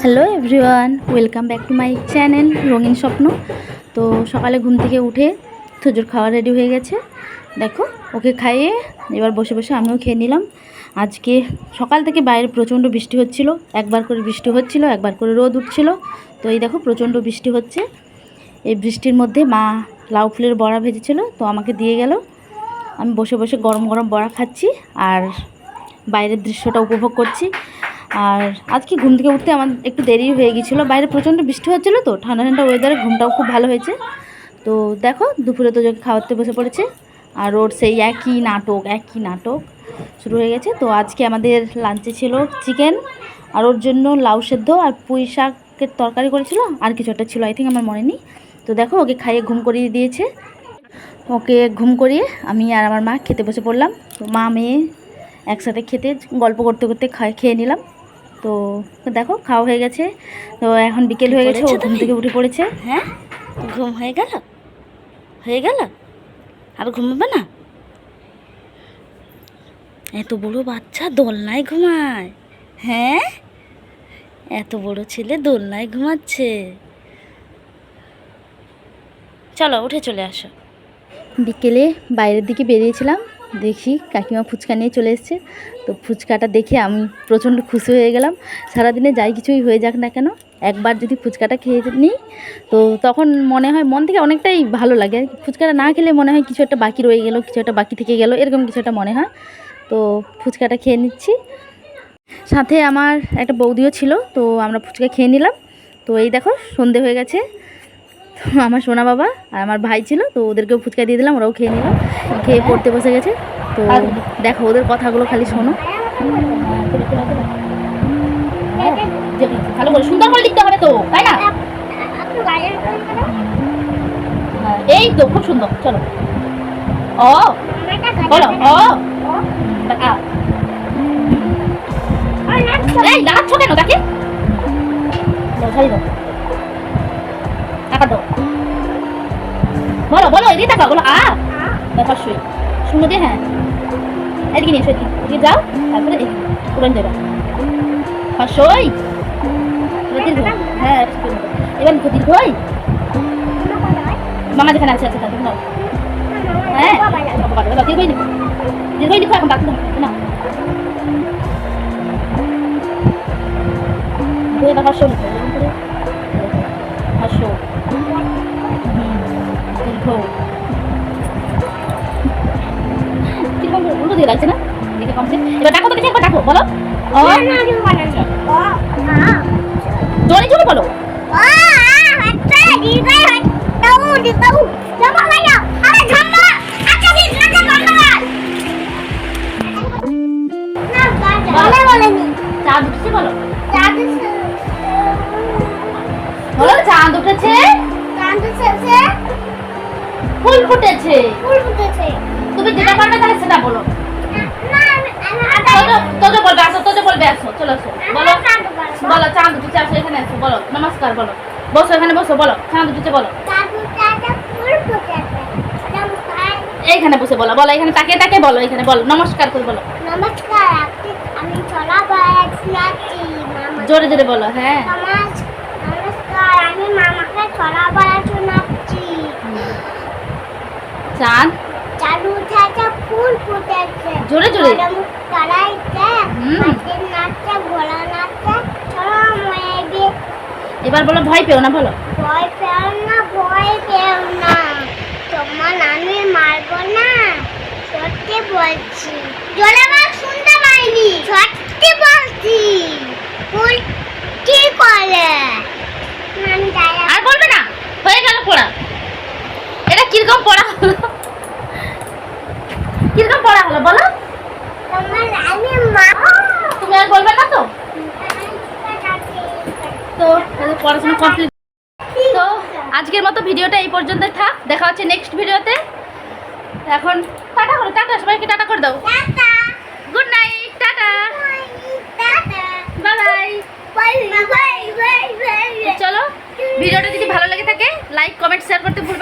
Hello everyone, welcome back to my channel রঙিন স্বপ্ন। তো সকালে ঘুম থেকে উঠে থুজুর খাওয়া রেডি হয়ে গেছে। দেখো ওকে খাইয়ে এবার বসে বসে আমিও খেয়ে নিলাম। আজকে সকাল থেকে বাইরে প্রচণ্ড বৃষ্টি হচ্ছিল, একবার করে বৃষ্টি হচ্ছিল, একবার করে রোদ উঠছিল। তো এই দেখো প্রচণ্ড বৃষ্টি হচ্ছে। এই বৃষ্টির মধ্যে মা লাউ ফুলের বড়া ভেজেছিল, তো আমাকে দিয়ে গেল। আমি বসে বসে গরম গরম বড়া খাচ্ছি আর বাইরের দৃশ্যটা উপভোগ করছি। আর আজকে ঘুম থেকে উঠতে আমার একটু দেরি হয়ে গিয়েছিলো, বাইরে প্রচণ্ড বৃষ্টি হচ্ছিলো, তো ঠান্ডা ঠান্ডা ওয়েদারে ঘুমটাও খুব ভালো হয়েছে। তো দেখো দুপুরে তো যোগে খাওয়াতে বসে পড়েছে আর ওর সেই একই নাটক শুরু হয়ে গেছে। তো আজকে আমাদের লাঞ্চে ছিল চিকেন, আর ওর জন্য লাউ সেদ্ধ আর পুঁই শাকের তরকারি করেছিল, আর কিছু একটা ছিল, আই থিঙ্ক আমার মনে নেই। তো দেখো ওকে খাইয়ে ঘুম করিয়ে দিয়েছে। ওকে ঘুম করিয়ে আমি আর আমার মা খেতে বসে পড়লাম। তো মা মেয়ে একসাথে খেতে গল্প করতে করতে খেয়ে নিলাম। তো দেখো খাওয়া হয়ে গেছে। তো এখন বিকেল হয়ে গেছে, ও ঘুম থেকে উঠে পড়েছে। হ্যাঁ, ঘুম হয়ে গেল আর ঘুমাবে না? এত বড় বাচ্চা দোলনায় ঘুমায়? হ্যাঁ, এত বড় ছেলে দোলনায় ঘুমাচ্ছে। চলো উঠে চলে আসো। বিকেলে বাইরের দিকে বেরিয়েছিলাম, দেখি কাকিমা ফুচকা নিয়ে চলে এসছে। তো ফুচকাটা দেখে আমি প্রচণ্ড খুশি হয়ে গেলাম। সারাদিনে যাই কিছুই হয়ে যাক না কেন, একবার যদি ফুচকাটা খেয়ে নিই তো তখন মনে হয় মন থেকে অনেকটাই ভালো লাগে। ফুচকাটা না খেলে মনে হয় কিছু একটা বাকি রয়ে গেল, কিছু একটা বাকি থেকে গেল, এরকম কিছু একটা মনে হয়। তো ফুচকাটা খেয়ে নিচ্ছি, সাথে আমার একটা বৌদিও ছিল, তো আমরা ফুচকা খেয়ে নিলাম। তো এই দেখো সন্ধে হয়ে গেছে। আমার সোনা বাবা আর আমার ভাই ছিল, তো ওদেরকেও ফুচকা দিয়ে দিলাম, ওরাও খেয়ে নিল, খেয়ে পড়তে বসে গেছে। তো দেখো ওদের কথাগুলো খালি শোনো। ভালো করে সুন্দর করে লিখতে হবে তো, তাই না? এই তো খুব সুন্দর। চলো ও বলো ও এই দাঁড়াচ্ছ কেন তাকে? টাকা দাও, বলো বলো এদিকে টাকা বলো। হর্ষই শূন্য দিয়ে, হ্যাঁ এদিকে নিয়ে এসো, এদিকে যাও, তারপরে উড়ান দেবা হর্ষই। হ্যাঁ এবার দীর্ঘই মামা যেখানে আছে আছে তাদের নাও। হ্যাঁ দীর্ঘই লিখো, দীর্ঘই লিখো, এখন বাকি না হর্ষ লিখো, হর্ষ দীর্ঘ। কিরকম উল্টো দিয়ে লাগছে না? দেখে কমছে। এবার ডাকো তো দেখে, একবার ডাকো, বলো জোরে জোরে বলো। চাঁদ উঠেছে বলো, বলো চাঁদ উঠেছে, ফুল ফুটেছে। তুমি যেটা পারবে তাহলে সেটা বলো। তোজো বলবে আসো, তোজো বলবে আসো, চলো আসো বলো, বলো চাঁদ উঠেছে, আসো এখানে আসো, বলো নমস্কার, বলো বসো এখানে বসো, বলো চাঁদ উঠেছে, বলো এইখানে বসে বলো, বলো এখানে তাকে তাকে বলো, এখানে বলো নমস্কার করে বলো। নমস্কার, আমি চলা বেড়াচ্ছি, জোরে জোরে বলো। হ্যাঁ নমস্কার, আমি মামাকে চলা বেড়াচ্ছি। চাঁদ চাঁদ উঠেছে, ফুল ফুটেছে, জোরে জোরে কড়াইতে মাছের নাচছে, ঘোড়া নাচছে, চলো মেয়ে। এবার বলো ভয় পেও না, বলো ভয় পেও না, ভয় পেও না, তোমার আমি মারবো না, সত্যি বলছি। জোরে বল, শুনতে পাইনি, সত্যি বলছি। ফুল কি করে আর বলবে না, হয়ে গেল পড়া। এটা কিরকম পড়া হলো, কিরকম পড়া হলো বলো? তোমার আমি মা, তুমি আর বলবে না তো? তো পড়াশোনা কমপ্লিট। তো আজকের মতো ভিডিওটা এই পর্যন্তই থাক, দেখা হচ্ছে নেক্সট ভিডিওতে। এখন টাটা করো, টাটা সবাইকে টাটা করে দাও, good night, tata, bye bye. চলো ভিডিওটা যদি ভালো লাগে থাকে লাইক কমেন্ট শেয়ার করতে ভুলবেন